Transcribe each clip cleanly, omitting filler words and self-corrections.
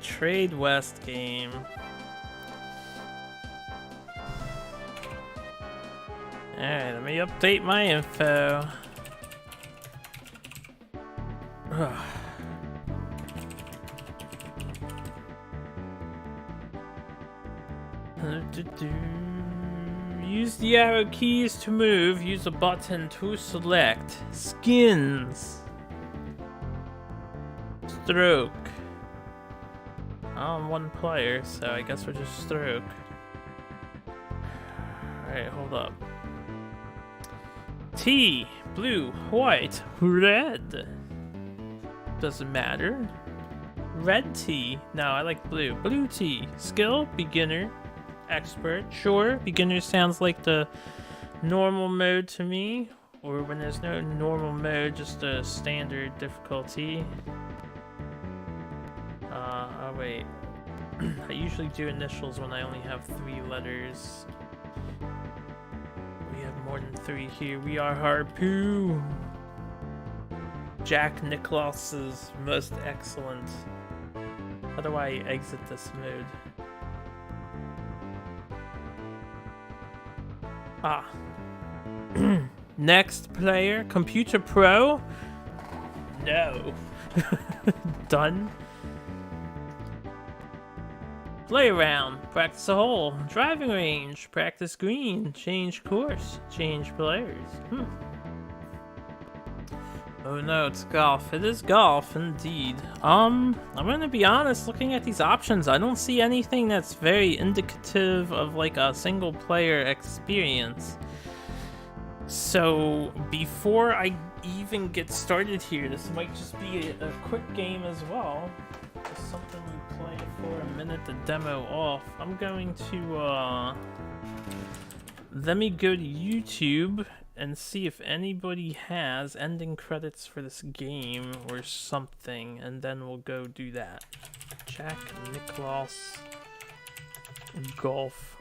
Trade West game. Alright, let me update my info. Use the arrow keys to move. Use a button to select. Skins. Stroke. I'm one player, so I guess we're just stroke. Alright, hold up. T. Blue, white, red. Doesn't matter. Red T. No, I like blue. Blue T. Skill, beginner, expert. Sure, beginner sounds like the normal mode to me. Or when there's no normal mode, just a standard difficulty. Oh wait. I usually do initials when I only have 3 letters. We have more than 3 here. We are Harpoo. Jack Nicklaus is most excellent. How do I exit this mode? Ah. Next player, Computer Pro? No. Done. Play around, practice a hole, driving range, practice green, change course, change players. Oh no, it's golf. It is golf, indeed. I'm gonna be honest, looking at these options, I don't see anything that's very indicative of like a single player experience. So before I even get started here, this might just be a quick game as well. Just something you play for a minute to demo off. I'm going to let me go to YouTube and see if anybody has ending credits for this game or something, and then we'll go do that. Jack Nicklaus golf.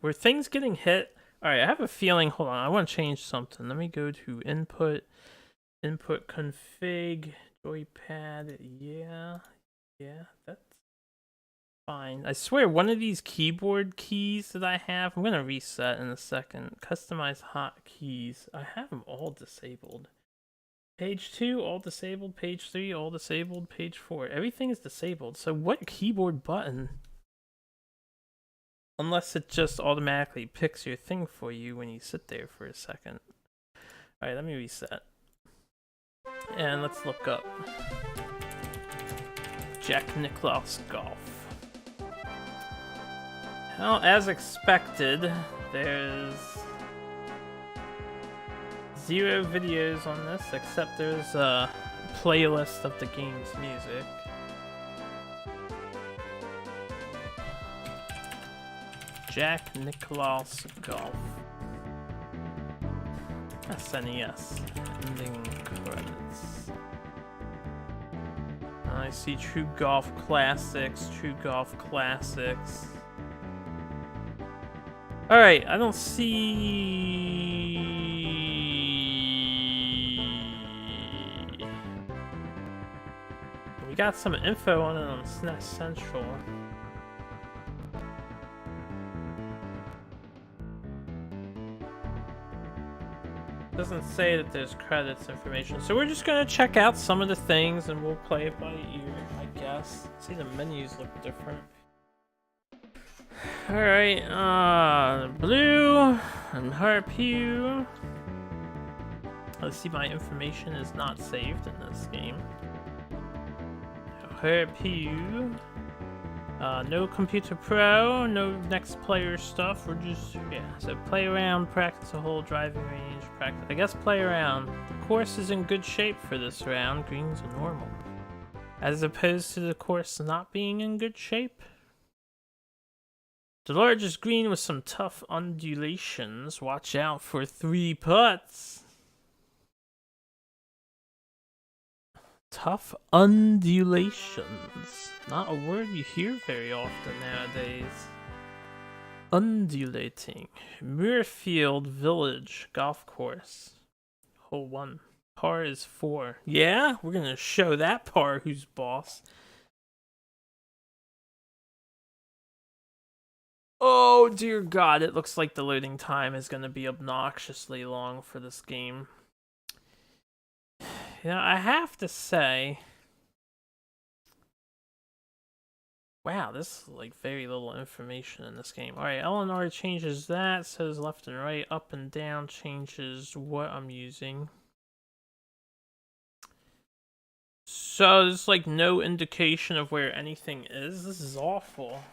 Were things getting hit? Alright, I have a feeling, hold on, I want to change something. Let me go to input config, joypad, yeah, that's fine. I swear one of these keyboard keys that I have, I'm gonna reset in a second. Customize hotkeys. I have them all disabled. Page 2, all disabled. Page 3, all disabled. Page 4, everything is disabled. So what keyboard button? Unless it just automatically picks your thing for you when you sit there for a second. Alright, let me reset. And let's look up Jack Nicklaus Golf. Well, as expected, there's 0 videos on this, except there's a playlist of the game's music. Jack Nicklaus Golf. SNES. Ending credits. I see True Golf Classics, True Golf Classics. Alright, I don't see... We got some info on it on SNES Central. Doesn't say that there's credits information, so we're just gonna check out some of the things and we'll play it by ear, I guess. See, the menus look different. Alright, blue and Harpoo. Let's see, my information is not saved in this game. Harpoo. No Computer Pro, no next player stuff. We're just, yeah. So play around, practice a whole driving range, practice. I guess play around. The course is in good shape for this round. Greens are normal. As opposed to the course not being in good shape. The largest green with some tough undulations. Watch out for 3 putts. Tough undulations. Not a word you hear very often nowadays. Undulating. Muirfield Village Golf Course. Hole 1. Par is 4. Yeah, we're gonna show that par who's boss. Oh dear God, it looks like the loading time is going to be obnoxiously long for this game. You know, I have to say, wow, this is like very little information in this game. Alright, LNR changes that, says left and right, up and down changes what I'm using. So there's like no indication of where anything is? This is awful.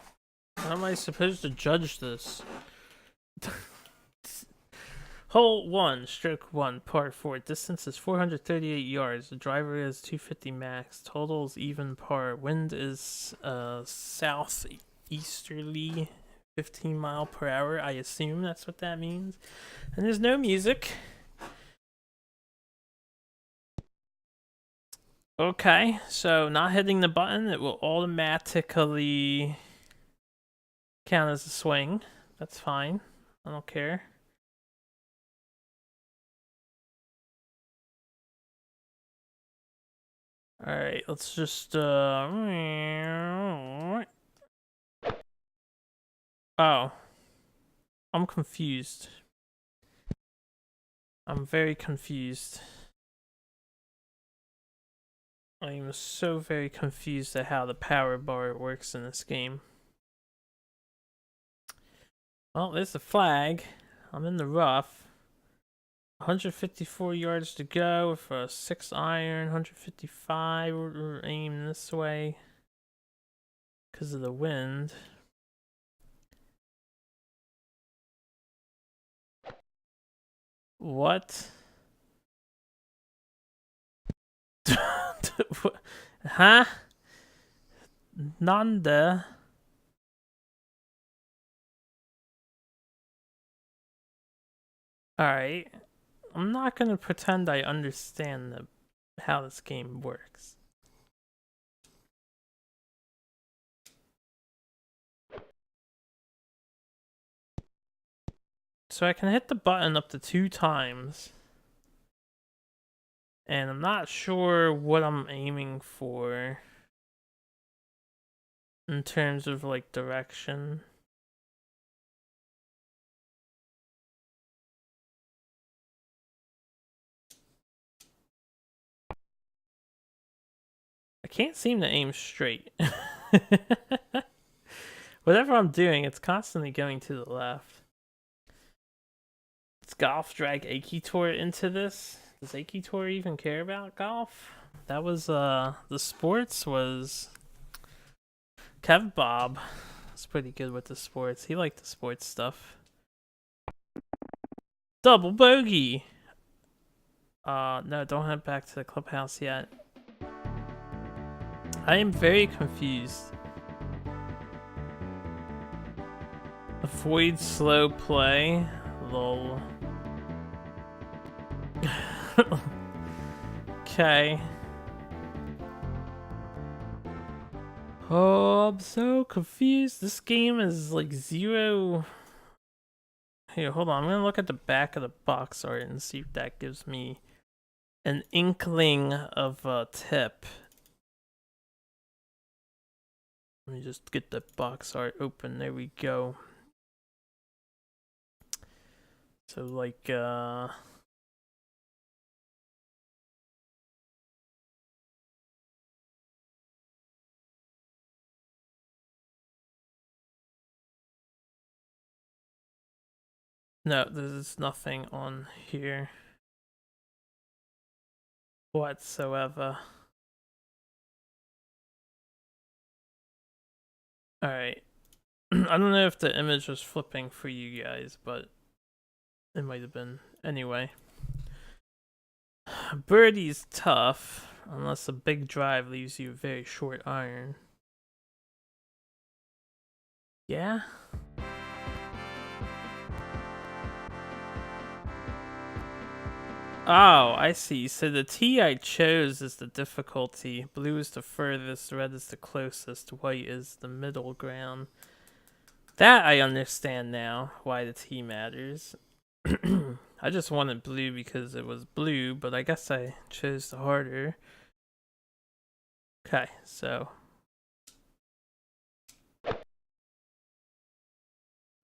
How am I supposed to judge this? Hole 1, stroke 1, par 4. Distance is 438 yards. The driver is 250 max. Total is even par. Wind is southeasterly, 15 mile per hour. I assume that's what that means. And there's no music. Okay, so not hitting the button, it will automatically count as a swing. That's fine. I don't care. Alright, let's just oh. I'm confused. I'm very confused. I am so very confused at how the power bar works in this game. Well, there's the flag. I'm in the rough. 154 yards to go with a 6 iron, 155. We're aiming this way because of the wind. What? Huh? Nanda? Alright. I'm not gonna pretend I understand how this game works. So I can hit the button up to 2 times. And I'm not sure what I'm aiming for in terms of like direction. I can't seem to aim straight. Whatever I'm doing, it's constantly going to the left. Does golf drag Akitor into this? Does Akitor even care about golf? That was the sports was Kev Bob. It's pretty good with the sports. He liked the sports stuff. Double bogey. No, don't head back to the clubhouse yet. I am very confused. Avoid slow play. Lol. Okay. Oh, I'm so confused. This game is like 0. Here, hold on. I'm gonna look at the back of the box art and see if that gives me an inkling of a tip. Let me just get the box art open. There we go. So like no, there's nothing on here whatsoever. Alright. I don't know if the image was flipping for you guys, but it might have been. Anyway. Birdie's tough, unless a big drive leaves you a very short iron. Yeah? Oh, I see. So the T I chose is the difficulty. Blue is the furthest, red is the closest, white is the middle ground. That I understand now, why the T matters. I just wanted blue because it was blue, but I guess I chose the harder. Okay, so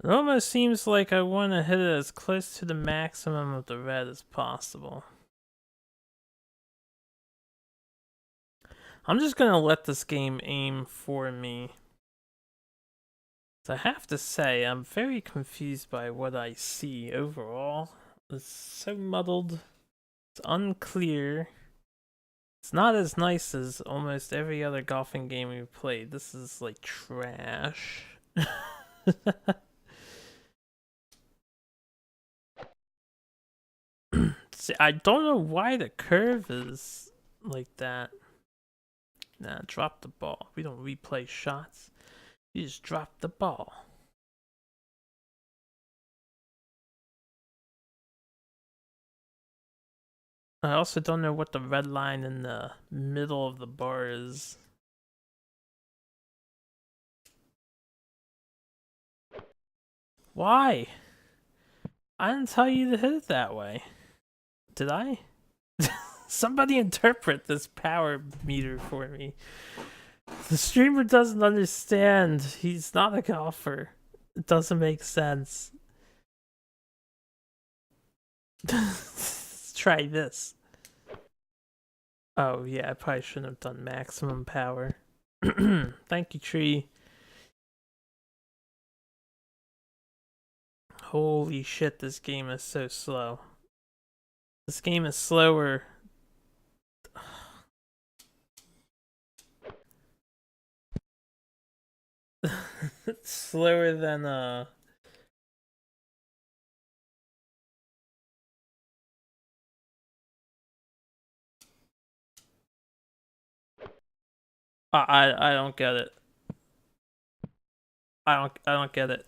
It almost seems like I want to hit it as close to the maximum of the red as possible. I'm just gonna let this game aim for me. So I have to say, I'm very confused by what I see overall. It's so muddled. It's unclear. It's not as nice as almost every other golfing game we've played. This is like trash. See, I don't know why the curve is like that. Nah, drop the ball. We don't replay shots. You just drop the ball. I also don't know what the red line in the middle of the bar is. Why? I didn't tell you to hit it that way. Did I? Somebody interpret this power meter for me. The streamer doesn't understand. He's not a golfer. It doesn't make sense. Let's try this. Oh, yeah, I probably shouldn't have done maximum power. Thank you, tree. Holy shit, this game is so slow. This game is slower. It's slower than I don't get it. I don't get it.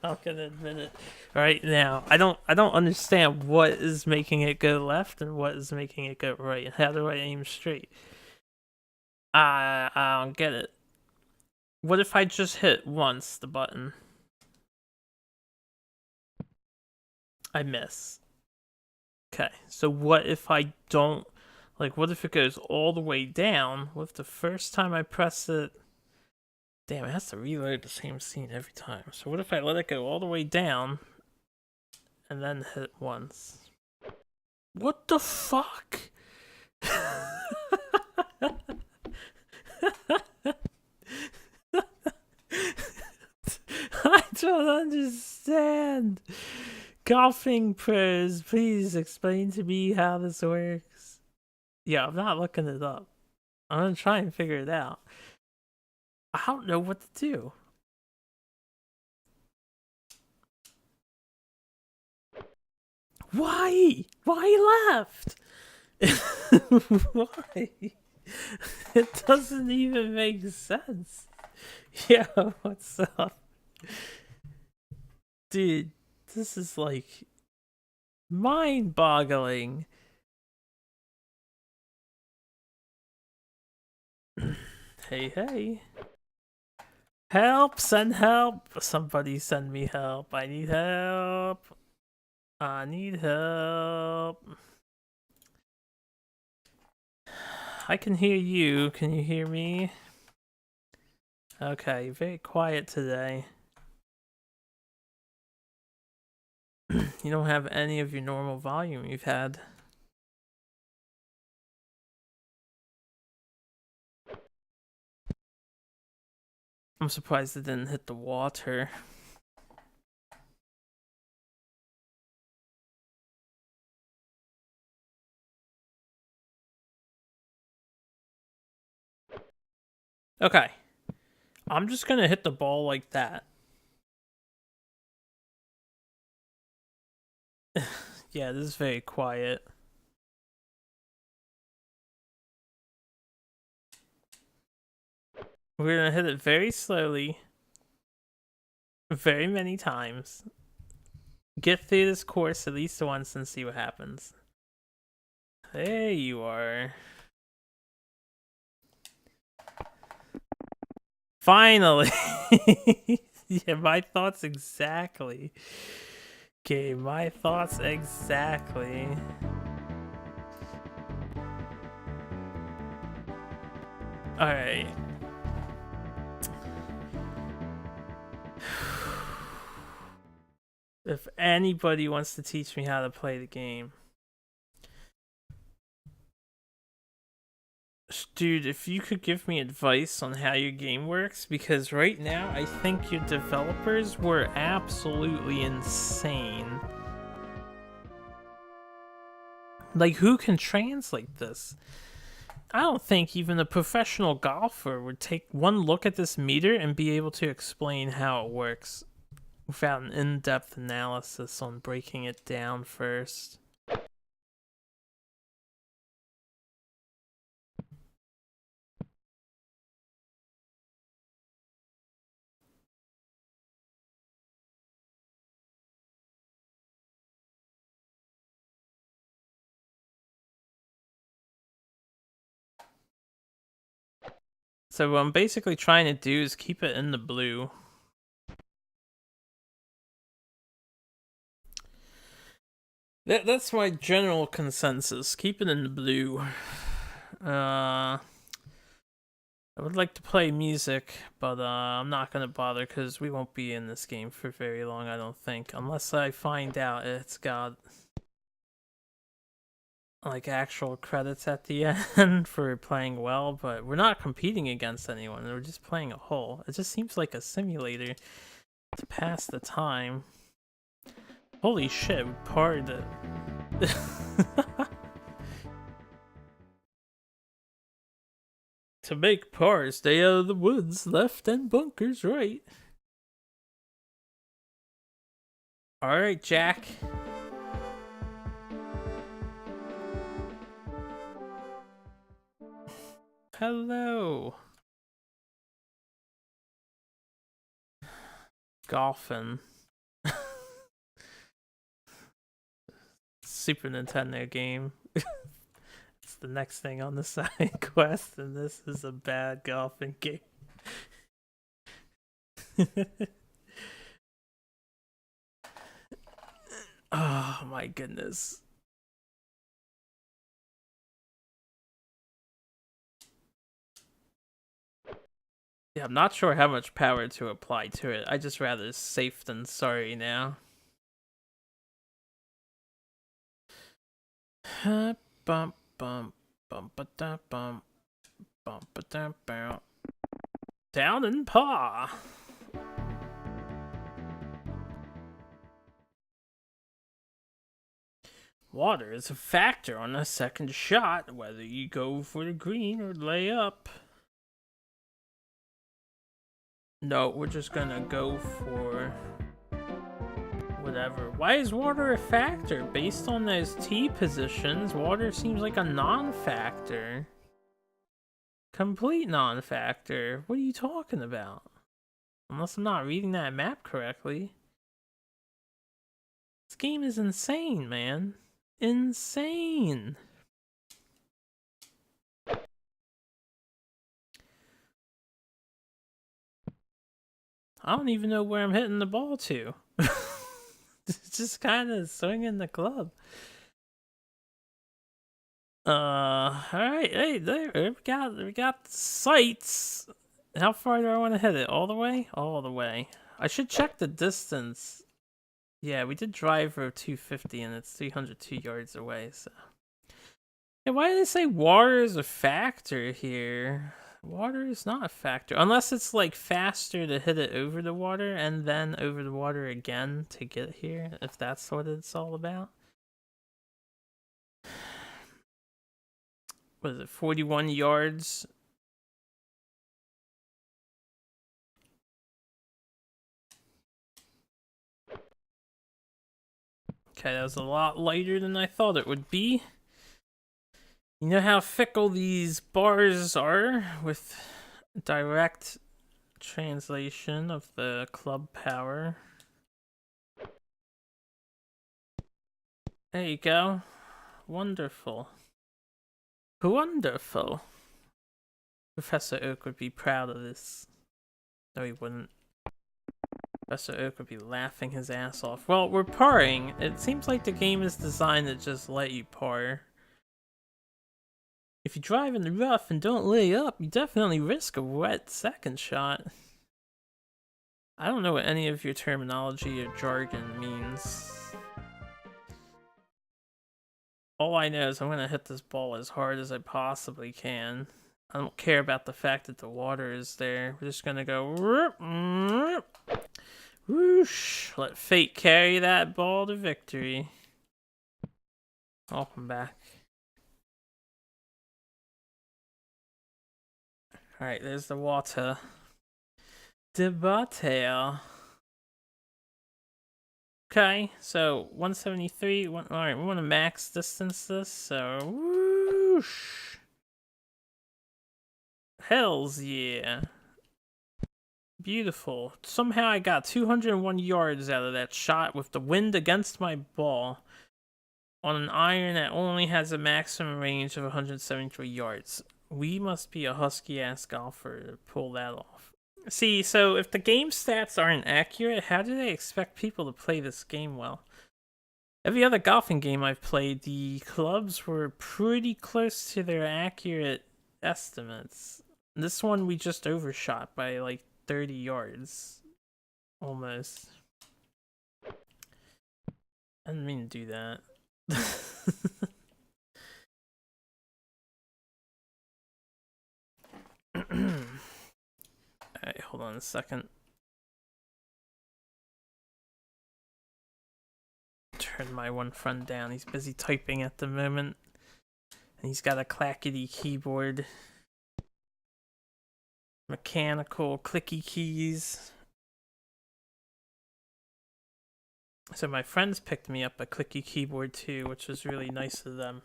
I'm gonna admit it right now. I don't understand what is making it go left and what is making it go right. How do I aim straight? I don't get it. What if I just hit once the button? I miss. Okay, so what if I don't, like, what if it goes all the way down? What if the first time I press it, damn, it has to reload the same scene every time. So what if I let it go all the way down and then hit once? What the fuck? I don't understand. Golfing pros, please explain to me how this works. Yeah, I'm not looking it up. I'm gonna try and figure it out. I don't know what to do. Why? Why left? Why? It doesn't even make sense. Yeah, what's up? Dude, this is like mind-boggling. Hey, hey. Help, send help. Somebody send me help. I need help. I need help. I can hear you. Can you hear me? Okay, very quiet today. You don't have any of your normal volume you've had. I'm surprised it didn't hit the water. Okay. I'm just gonna hit the ball like that. Yeah, this is very quiet. We're gonna hit it very slowly. Very many times. Get through this course at least once and see what happens. There you are. Finally! Yeah, my thoughts exactly. Okay, my thoughts exactly. Alright. If anybody wants to teach me how to play the game. Dude, if you could give me advice on how your game works, because right now I think your developers were absolutely insane. Like, who can translate this? I don't think even a professional golfer would take one look at this meter and be able to explain how it works without an in-depth analysis on breaking it down first. So what I'm basically trying to do is keep it in the blue. That's my general consensus. Keep it in the blue. I would like to play music, but I'm not gonna bother because we won't be in this game for very long, I don't think. Unless I find out it's got like actual credits at the end for playing well, but we're not competing against anyone. We're just playing a hole. It just seems like a simulator to pass the time. Holy shit, we parred it. To make pars, stay out of the woods, left, and bunkers right. Alright, Jack. Hello. Golfing. Super Nintendo game. It's the next thing on the side quest, and this is a bad golfing game. Oh my goodness. Yeah, I'm not sure how much power to apply to it. I just rather safe than sorry now. Bump, bump, bump, ba-da, bump, ba-da, bump. Down and paw. Water is a factor on a second shot, whether you go for the green or lay up. No, we're just gonna go for whatever. Why is water a factor? Based on those T positions, water seems like a non-factor. Complete non-factor. What are you talking about? Unless I'm not reading that map correctly. This game is insane, man. Insane. I don't even know where I'm hitting the ball to. Just kind of swinging the club. Alright, hey, there, we got the sights. How far do I want to hit it? All the way? All the way. I should check the distance. Yeah, we did drive for 250 and it's 302 yards away, so. Yeah, why did they say water is a factor here? Water is not a factor. Unless it's like faster to hit it over the water and then over the water again to get here, if that's what it's all about. What is it, 41 yards? Okay, that was a lot lighter than I thought it would be. You know how fickle these bars are with direct translation of the club power. There you go. Wonderful. Wonderful. Professor Oak would be proud of this. No, he wouldn't. Professor Oak would be laughing his ass off. Well, we're parring. It seems like the game is designed to just let you par. If you drive in the rough and don't lay up, you definitely risk a wet second shot. I don't know what any of your terminology or jargon means. All I know is I'm gonna hit this ball as hard as I possibly can. I don't care about the fact that the water is there. We're just gonna go whoosh. Let fate carry that ball to victory. Welcome back. Alright, there's the water. Debatea. Okay, so 173. Alright, we want to max distance this, so whoosh. Hells yeah. Beautiful. Somehow I got 201 yards out of that shot with the wind against my ball on an iron that only has a maximum range of 173 yards. We must be a husky-ass golfer to pull that off. See, so if the game stats aren't accurate, how do they expect people to play this game well? Every other golfing game I've played, the clubs were pretty close to their accurate estimates. This one we just overshot by like 30 yards. Almost. I didn't mean to do that. Alright, hold on a second. Turn my one friend down. He's busy typing at the moment. And he's got a clackety keyboard. Mechanical clicky keys. So my friends picked me up a clicky keyboard too, which was really nice of them.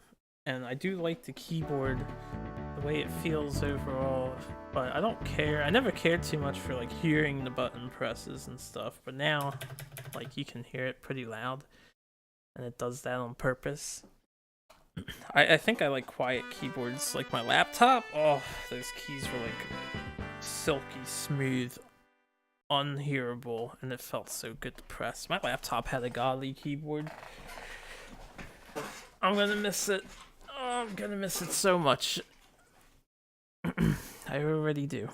And I do like the keyboard, the way it feels overall, but I don't care. I never cared too much for like hearing the button presses and stuff, but now like you can hear it pretty loud, and it does that on purpose. I think I like quiet keyboards. Like my laptop, oh, those keys were like silky smooth, unhearable, and it felt so good to press. My laptop had a godly keyboard. I'm gonna miss it. Oh, I'm gonna miss it so much. I already do.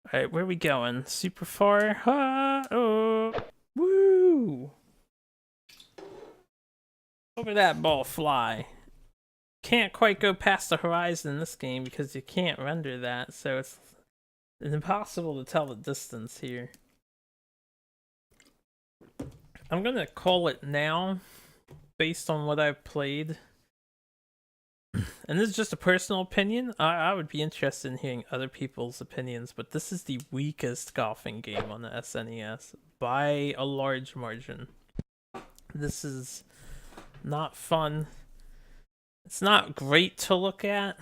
Alright, where are we going? Super far? Ha! Oh! Woo! Over that ball fly. Can't quite go past the horizon in this game because you can't render that, so it's impossible to tell the distance here. I'm gonna call it now, based on what I've played. And this is just a personal opinion. I would be interested in hearing other people's opinions, but this is the weakest golfing game on the SNES by a large margin. This is not fun. It's not great to look at.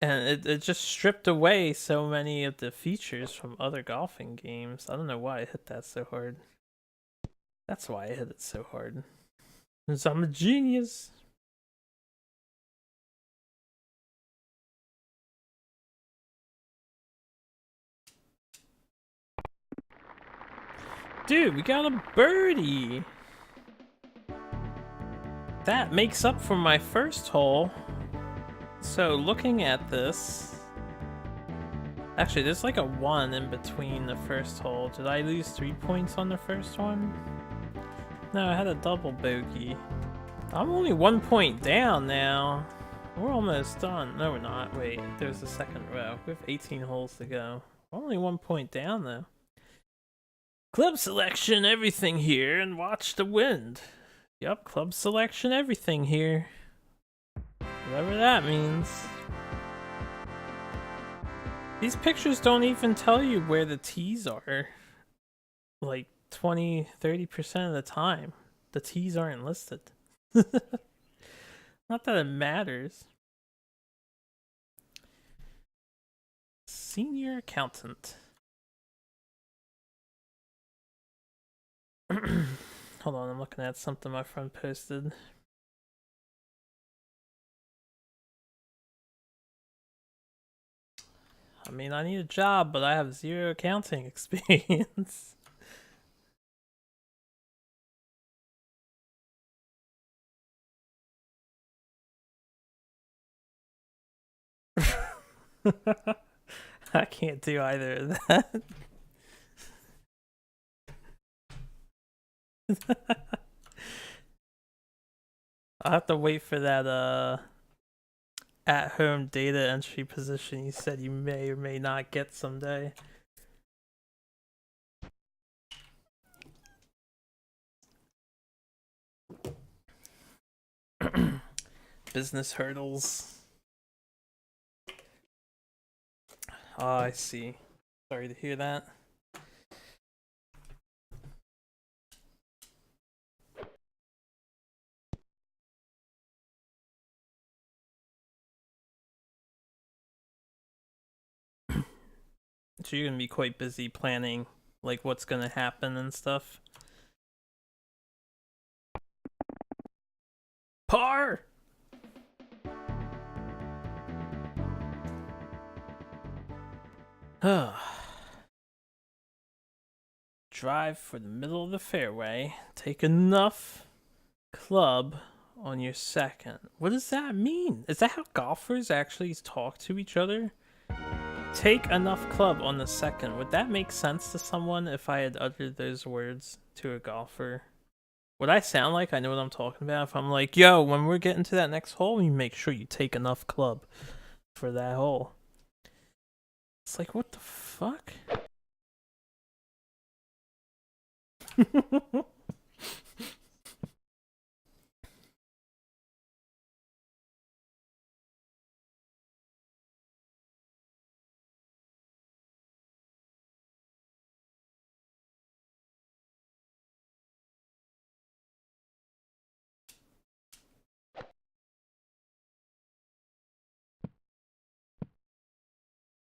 And it just stripped away so many of the features from other golfing games. I don't know why I hit that so hard. That's why I hit it so hard. Because I'm a genius. Dude, we got a birdie. That makes up for my first hole. So looking at this, actually there's like a 1 in between the first hole. Did I lose 3 points on the first one? No, I had a double bogey. I'm only 1 point down now. We're almost done. No, we're not. Wait, there's a second row. We have 18 holes to go. We're only 1 point down though. Club selection, everything here, and watch the wind. Yup, club selection, everything here. Whatever that means. These pictures don't even tell you where the tees are. Like 20-30% of the time, the tees aren't listed. Not that it matters. Senior accountant. Hold on, I'm looking at something my friend posted. I mean, I need a job, but I have 0 accounting experience. I can't do either of that. I'll have to wait for that at-home data entry position you said you may or may not get someday. Business hurdles. Oh, I see. Sorry to hear that. So you're gonna be quite busy planning like what's gonna happen and stuff. Par! Drive for the middle of the fairway. Take enough club on your second. What does that mean? Is that how golfers actually talk to each other? Take enough club on the second. Would that make sense to someone if I had uttered those words to a golfer? Would I sound like I know what I'm talking about if I'm like, yo, when we're getting to that next hole, you make sure you take enough club for that hole? It's like, what the fuck?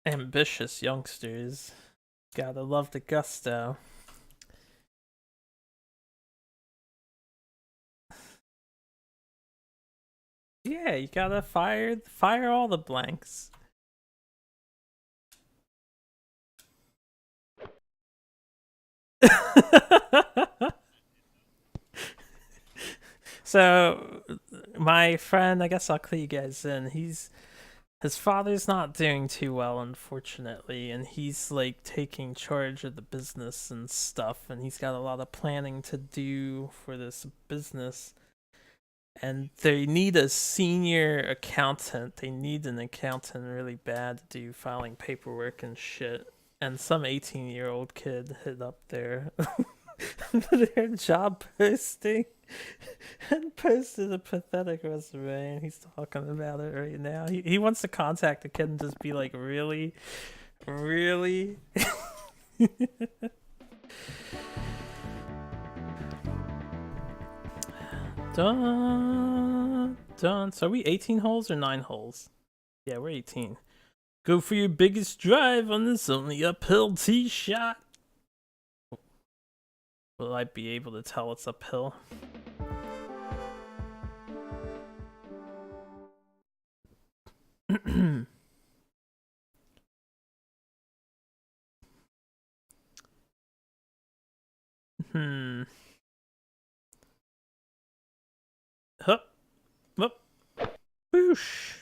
Ambitious youngsters. Gotta love the gusto. Yeah, you gotta fire all the blanks. So, my friend, I guess I'll clue you guys in. His father's not doing too well, unfortunately, and he's like taking charge of the business and stuff, and he's got a lot of planning to do for this business. And they need a senior accountant. They need an accountant really bad to do filing paperwork and shit. And some 18-year-old kid hit up their their job posting and posted a pathetic resume, and he's talking about it right now. He wants to contact the kid and just be like, really? Really? Dun, dun. So are we 18 holes or 9 holes? Yeah, we're 18. Go for your biggest drive on this only uphill tee shot. Will I be able to tell it's uphill? Hup. Hup. Whoosh.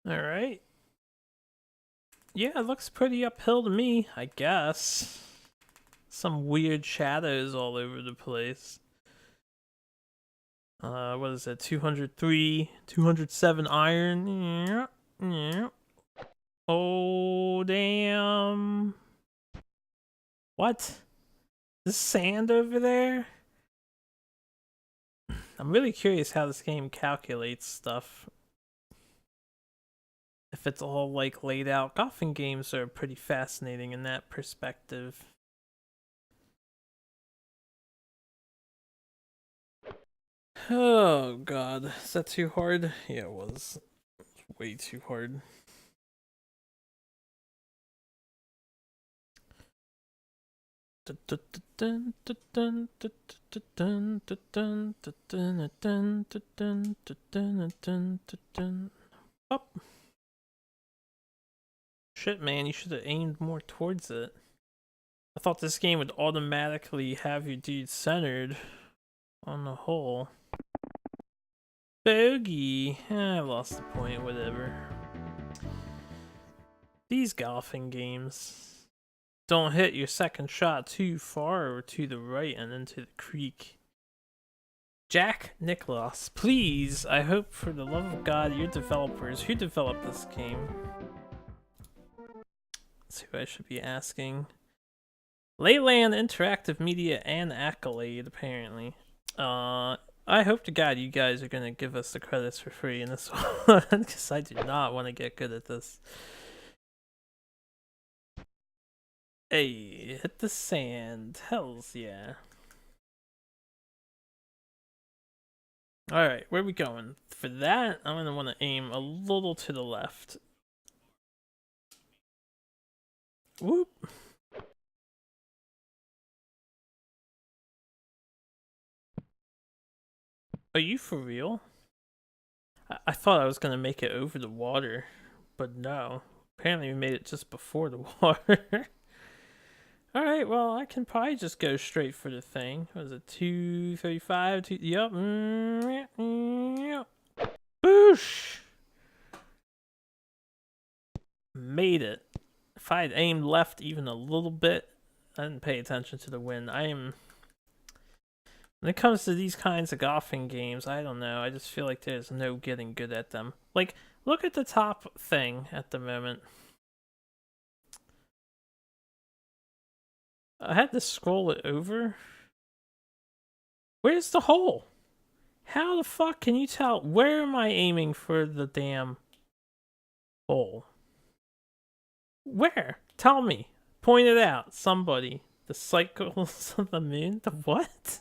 Alright. Yeah, it looks pretty uphill to me, I guess. Some weird shadows all over the place. What is it? 203, 207 iron. Yeah, yeah. Oh, damn. What? There's sand over there? I'm really curious how this game calculates stuff. If it's all like laid out. Golfing games are pretty fascinating in that perspective. Oh god, is that too hard? Yeah, it was. Way too hard. Up. Shit, man, you should have aimed more towards it. I thought this game would automatically have your dude centered on the hole. Bogey. I lost the point, whatever. These golfing games don't hit your second shot too far or to the right and into the creek. Jack Nicklaus, please, I hope for the love of God, your developers, who developed this game? That's who I should be asking. Leyland Interactive Media and Accolade, apparently. I hope to God you guys are gonna give us the credits for free in this one, because I do not want to get good at this. Hey, hit the sand. Hells yeah. Alright, where are we going? For that, I'm gonna want to aim a little to the left. Whoop. Are you for real? I thought I was gonna make it over the water, but no. Apparently we made it just before the water. Alright, well, I can probably just go straight for the thing. What was it, 235? Yep. Yep. Boosh! Made it. If I had aimed left even a little bit, I didn't pay attention to the wind. When it comes to these kinds of golfing games, I don't know. I just feel like there's no getting good at them. Like, look at the top thing at the moment. I had to scroll it over. Where's the hole? How the fuck can you tell? Where am I aiming for the damn hole? Where? Tell me. Point it out. Somebody. The cycles of the moon? The what?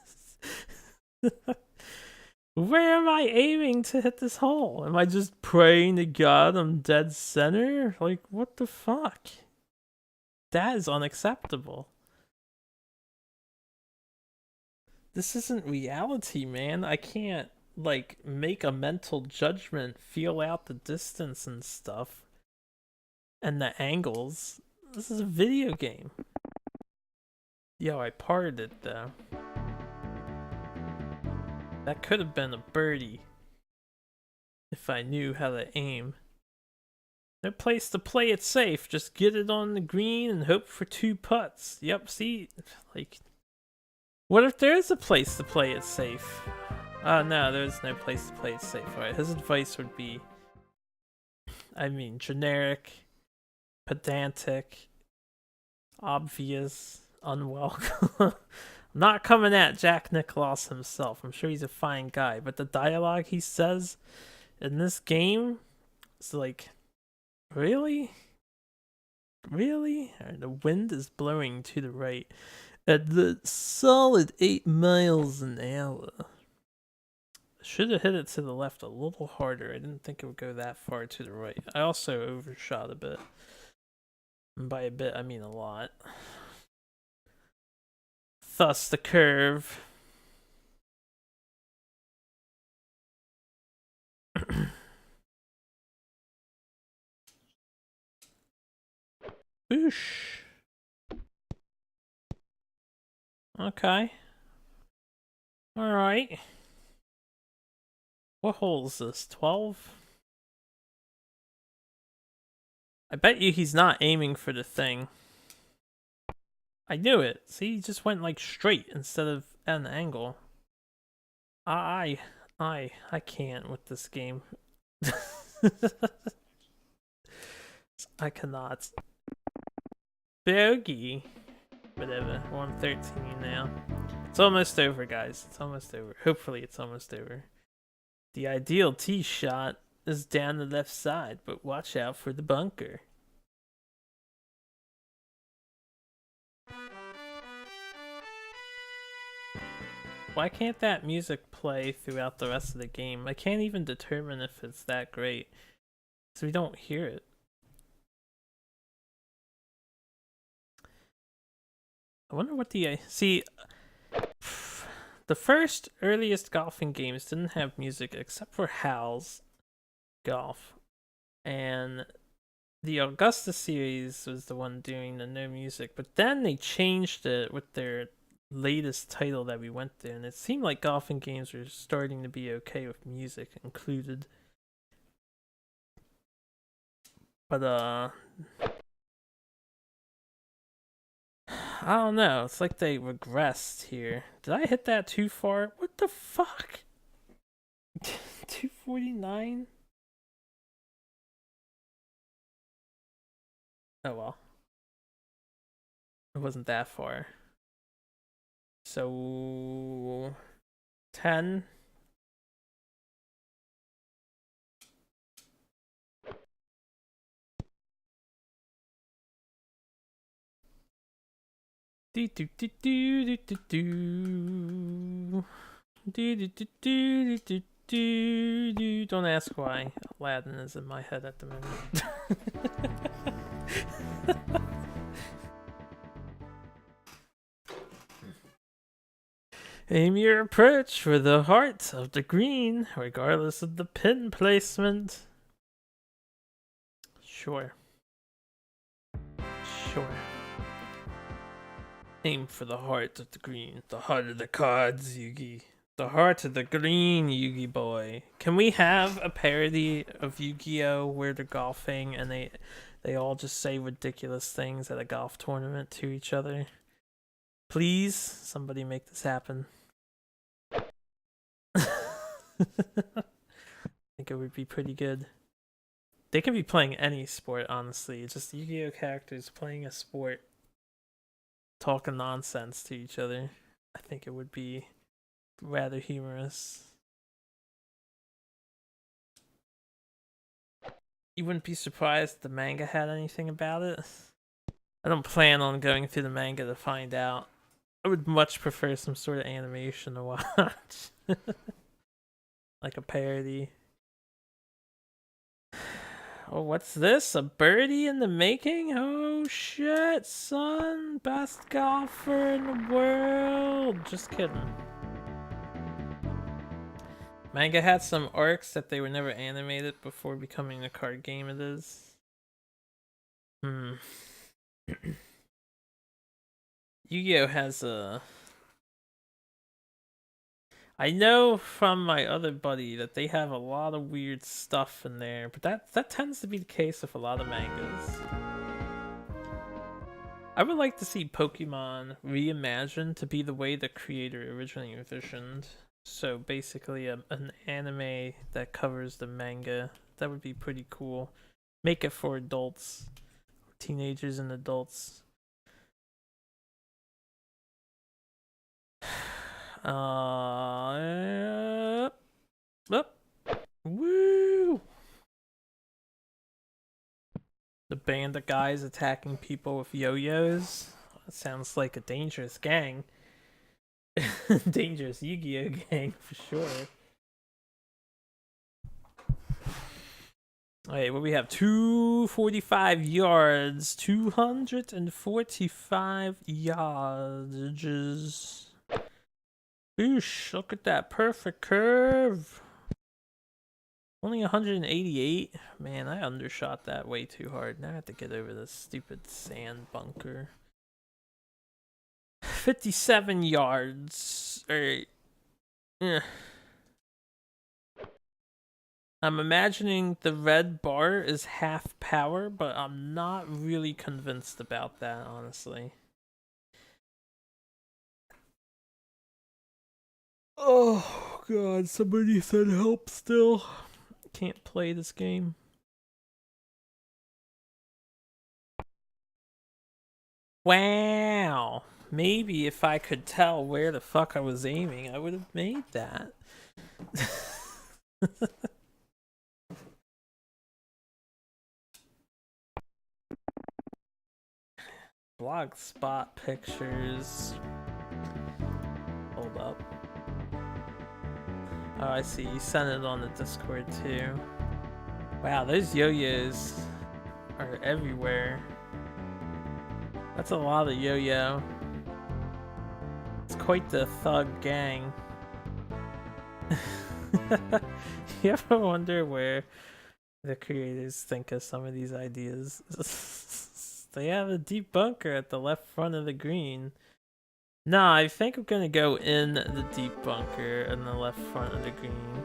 Where am I aiming to hit this hole? Am I just praying to God I'm dead center? Like, what the fuck? That is unacceptable. This isn't reality, man. I can't, like, make a mental judgment, feel out the distance and stuff. And the angles. This is a video game. Yo, I parted it, though. That could have been a birdie. If I knew how to aim. No place to play it safe. Just get it on the green and hope for 2 putts. Yep, see? Like... What if there is a place to play it safe? No, there's no place to play it safe. Alright, his advice would be... I mean, generic, pedantic, obvious, unwelcome. I'm not coming at Jack Nicklaus himself. I'm sure he's a fine guy. But the dialogue he says in this game is like... Really? Really? The wind is blowing to the right. At the solid 8 miles an hour. Should have hit it to the left a little harder. I didn't think it would go that far to the right. I also overshot a bit. And by a bit, I mean a lot. Thus the curve. Boosh. Okay. Alright. What hole is this? 12? I bet you he's not aiming for the thing. I knew it. See, he just went like straight instead of at an angle. I can't with this game. I cannot. Bogey. Whatever, 113 now. It's almost over, guys. It's almost over. Hopefully it's almost over. The ideal tee shot is down the left side, but watch out for the bunker. Why can't that music play throughout the rest of the game? I can't even determine if it's that great, so we don't hear it. I wonder what the... See, the first earliest golfing games didn't have music except for Hal's Golf. And the Augusta series was the one doing the no music. But then they changed it with their latest title that we went through, and it seemed like golfing games were starting to be okay with music included. But I don't know. It's like they regressed here. Did I hit that too far? What the fuck? 249? Oh well. It wasn't that far. So 10. Do do do do do do do. Do do do do do do do. Don't ask why Aladdin is in my head at the moment. Aim your approach for the heart of the green, regardless of the pin placement. Sure. Sure. Aim for the heart of the green, the heart of the cards, Yugi. The heart of the green, Yugi boy. Can we have a parody of Yu-Gi-Oh! Where they're golfing and they all just say ridiculous things at a golf tournament to each other? Please, somebody make this happen. I think it would be pretty good. They can be playing any sport, honestly. It's just Yu-Gi-Oh! Characters playing a sport, talking nonsense to each other. I think it would be rather humorous. You wouldn't be surprised if the manga had anything about it. I don't plan on going through the manga to find out. I would much prefer some sort of animation to watch. Like a parody. Oh, what's this? A birdie in the making? Oh shit, son. Best golfer in the world. Just kidding. Manga had some arcs that they were never animated before becoming the card game it is. Yu-Gi-Oh! Has a... I know from my other buddy that they have a lot of weird stuff in there, but that tends to be the case with a lot of mangas. I would like to see Pokemon reimagined to be the way the creator originally envisioned. So basically an anime that covers the manga. That would be pretty cool. Make it for adults. Teenagers and adults. Woo! The band of guys attacking people with yo-yos. That sounds like a dangerous gang. Dangerous Yu-Gi-Oh! Gang for sure. Alright, what we have? 245 yards. 245 yards. Boosh, look at that perfect curve. Only 188? Man, I undershot that way too hard. Now I have to get over this stupid sand bunker. 57 yards. Alright. Yeah. I'm imagining the red bar is half power, but I'm not really convinced about that, honestly. Oh god, somebody said help still. Can't play this game. Wow. Maybe if I could tell where the fuck I was aiming, I would have made that. Blog spot pictures. Hold up. Oh, I see. You sent it on the Discord too. Wow, those yo-yos are everywhere. That's a lot of yo-yo. It's quite the thug gang. You ever wonder where the creators think of some of these ideas? They have a deep bunker at the left front of the green. Nah, I think I'm gonna go in the deep bunker in the left front of the green.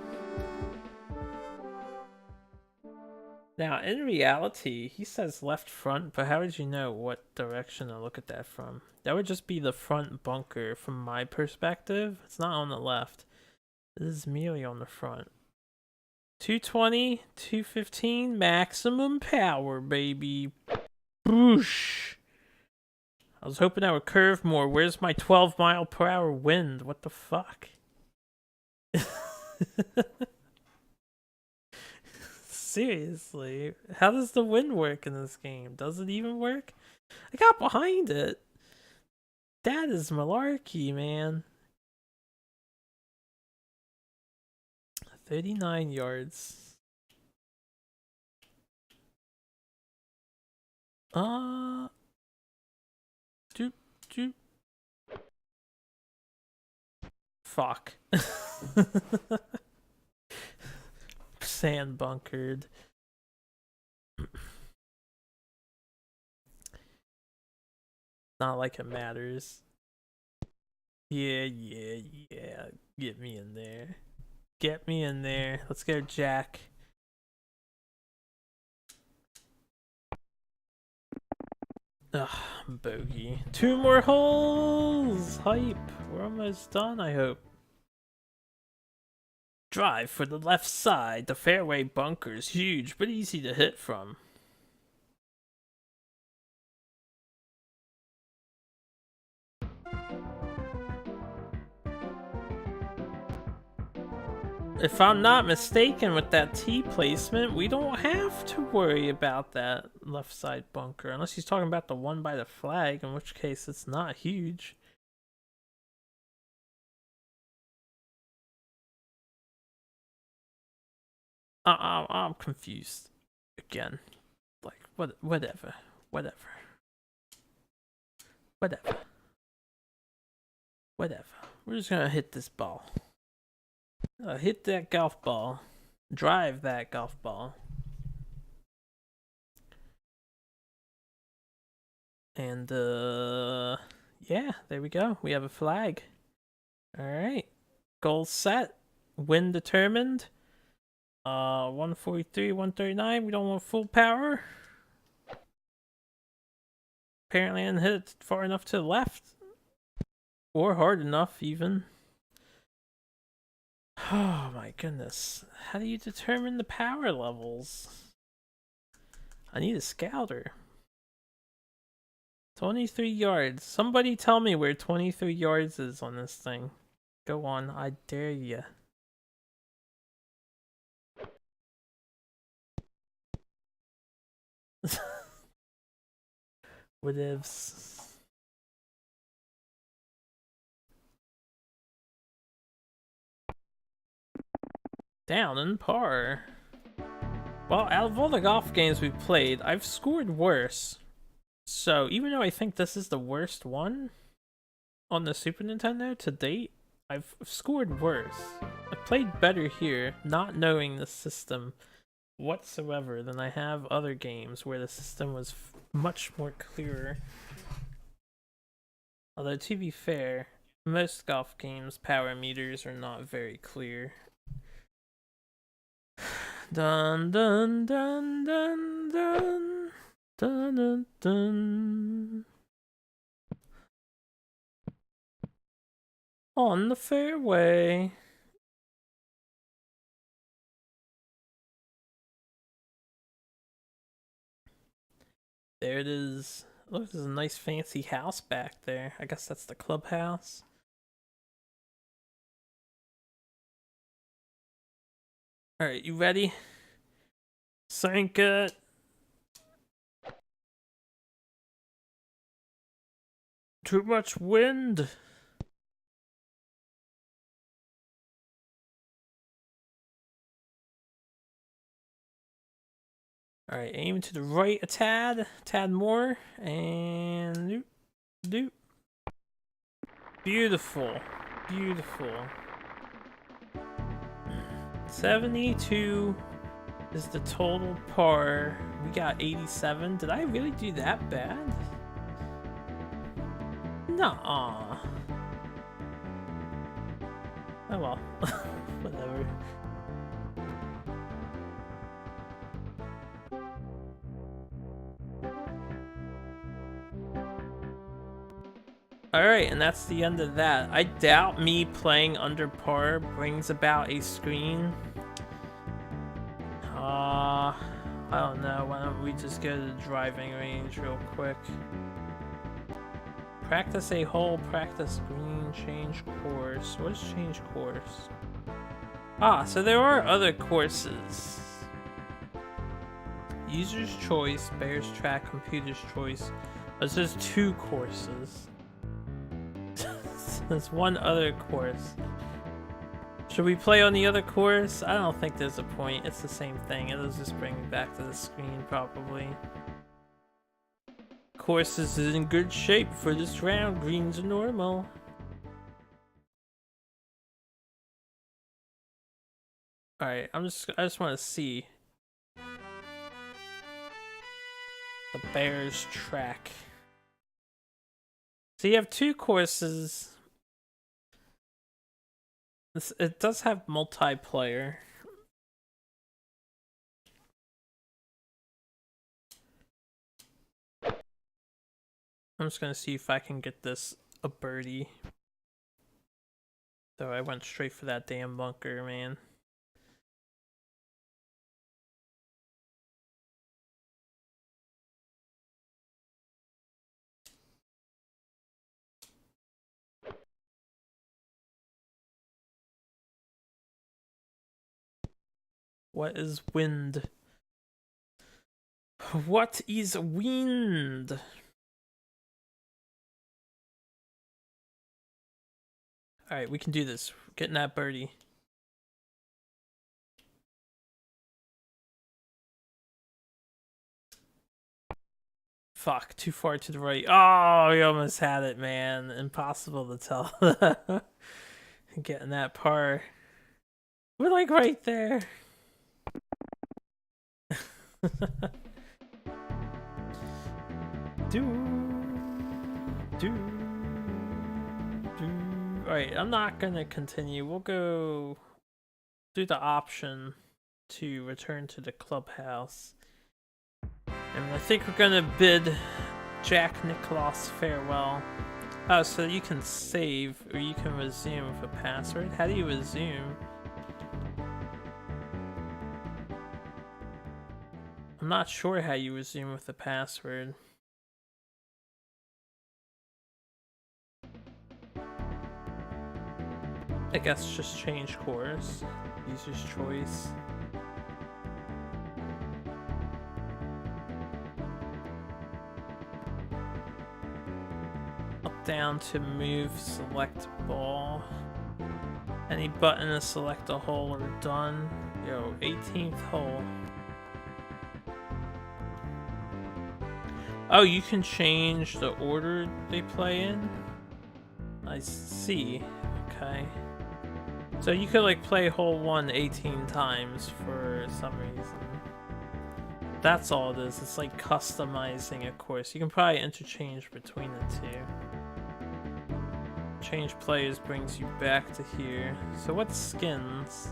Now, in reality, he says left front, but how would you know what direction to look at that from? That would just be the front bunker from my perspective. It's not on the left. This is merely on the front. 220, 215, maximum power, baby. Boosh. I was hoping I would curve more. Where's my 12-mile-per-hour wind? What the fuck? Seriously, how does the wind work in this game? Does it even work? I got behind it. That is malarkey, man. 39 yards. Doop, doop. Fuck. Sand bunkered. Not like it matters. Yeah. Get me in there. Get me in there. Let's go, Jack. Ugh, bogey. 2 more holes! Hype. We're almost done, I hope. Drive for the left side. The fairway bunker's huge, but easy to hit from. If I'm not mistaken with that tee placement, we don't have to worry about that left side bunker. Unless he's talking about the one by the flag, in which case it's not huge. I'm confused. Again. Like, whatever. Whatever. We're just gonna hit this ball. Hit that golf ball. Drive that golf ball. And, yeah, there we go. We have a flag. Alright. Goal set. Win determined. 143, 139. We don't want full power. Apparently I didn't hit it far enough to the left. Or hard enough, even. Oh my goodness. How do you determine the power levels? I need a scouter. 23 yards. Somebody tell me where 23 yards is on this thing. Go on, I dare ya. Whatevs. Down in par. Well, out of all the golf games we've played, I've scored worse. So, even though I think this is the worst one on the Super Nintendo to date, I've scored worse. I played better here, not knowing the system whatsoever than I have other games where the system was much more clearer. Although, to be fair, most golf games' power meters are not very clear. Dun dun dun dun dun dun dun dun. On the fairway. There it is. Look, there's a nice fancy house back there. I guess that's the clubhouse. Alright, you ready? Sink it. Too much wind. Alright, aim to the right a tad more, and doop. Beautiful. 72 is the total par. We got 87. Did I really do that bad? Nuh-uh. Oh well. Whatever. Alright, and that's the end of that. I doubt me playing under par brings about a screen. I don't know. Why don't we just go to the driving range real quick? Practice a hole, practice green, change course. What is change course? Ah, so there are other courses. User's choice, bear's track, computer's choice. This is 2 courses. There's one other course. Should we play on the other course? I don't think there's a point. It's the same thing. It'll just bring me back to the screen, probably. Course is in good shape for this round. Greens are normal. Alright, I just want to see the bear's track. So you have 2 courses. It does have multiplayer. I'm just gonna see if I can get this a birdie. So I went straight for that damn bunker, man. What is wind? What is wind? Alright, we can do this. Getting that birdie. Fuck, too far to the right. Oh, we almost had it, man. Impossible to tell. Getting that par. We're like right there. Alright, I'm not gonna continue. We'll go do the option to return to the clubhouse. And I think we're gonna bid Jack Nicklaus farewell. Oh, so you can save or you can resume with a password. How do you resume? I'm not sure how you resume with a password. I guess just change course. User's choice. Up, down to move, select ball. Any button to select a hole or done. Yo, 18th hole. Oh, you can change the order they play in? I see. Okay. So you could like play hole 1 18 times for some reason. That's all it is. It's like customizing a course. You can probably interchange between the 2. Change players brings you back to here. So what skins?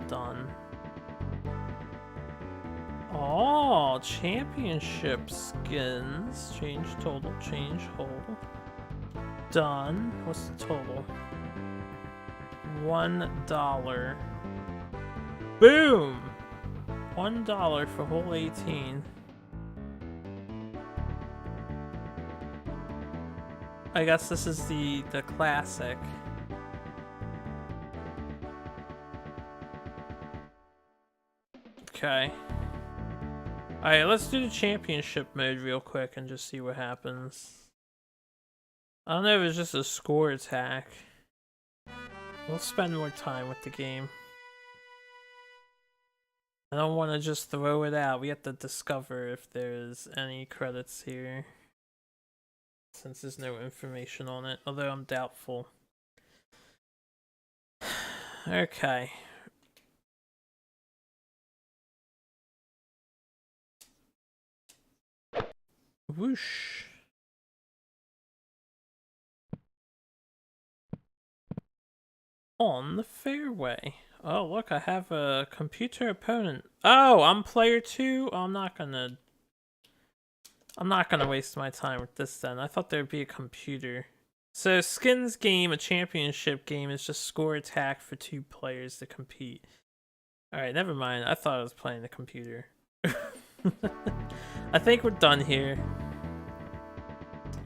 Done. Oh, championship skins. Change total, change hole. Done. What's the total? $1. Boom! $1 for hole 18. I guess this is the classic. Okay. Alright, let's do the championship mode real quick and just see what happens. I don't know if it's just a score attack. We'll spend more time with the game. I don't want to just throw it out. We have to discover if there's any credits here. Since there's no information on it, although I'm doubtful. Okay. Whoosh. on the fairway. Oh, look, I have a computer opponent. Oh, I'm player 2? Oh, I'm not gonna waste my time with this then. I thought there'd be a computer. So, skins game, a championship game, is just score attack for 2 players to compete. Alright, never mind. I thought I was playing the computer. I think we're done here.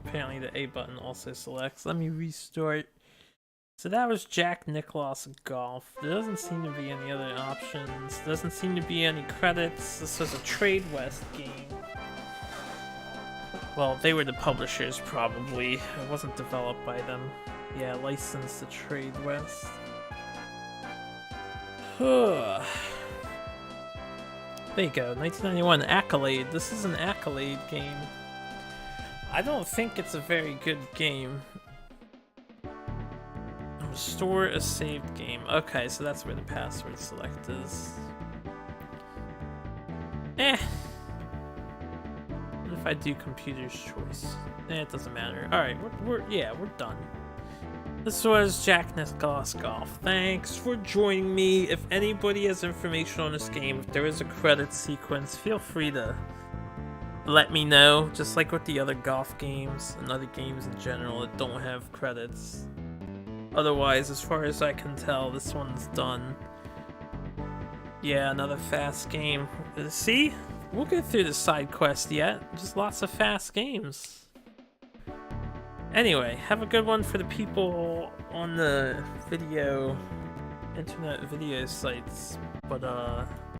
Apparently the A button also selects. Let me restart. So that was Jack Nicklaus Golf. There doesn't seem to be any other options. There doesn't seem to be any credits. This was a Trade West game. Well, they were the publishers, probably. It wasn't developed by them. Yeah, licensed to Trade West. There you go, 1991 Accolade. This is an Accolade game. I don't think it's a very good game. Restore a saved game. Okay, so that's where the password select is. What if I do computer's choice? It doesn't matter. Alright, we're done. This was Jack Nicklaus Golf. Thanks for joining me. If anybody has information on this game, if there is a credit sequence, feel free to let me know. Just like with the other golf games and other games in general that don't have credits. Otherwise, as far as I can tell, this one's done. Yeah, another fast game. See? We'll get through the side quest yet. Just lots of fast games. Anyway, have a good one for the people on the internet video sites. But,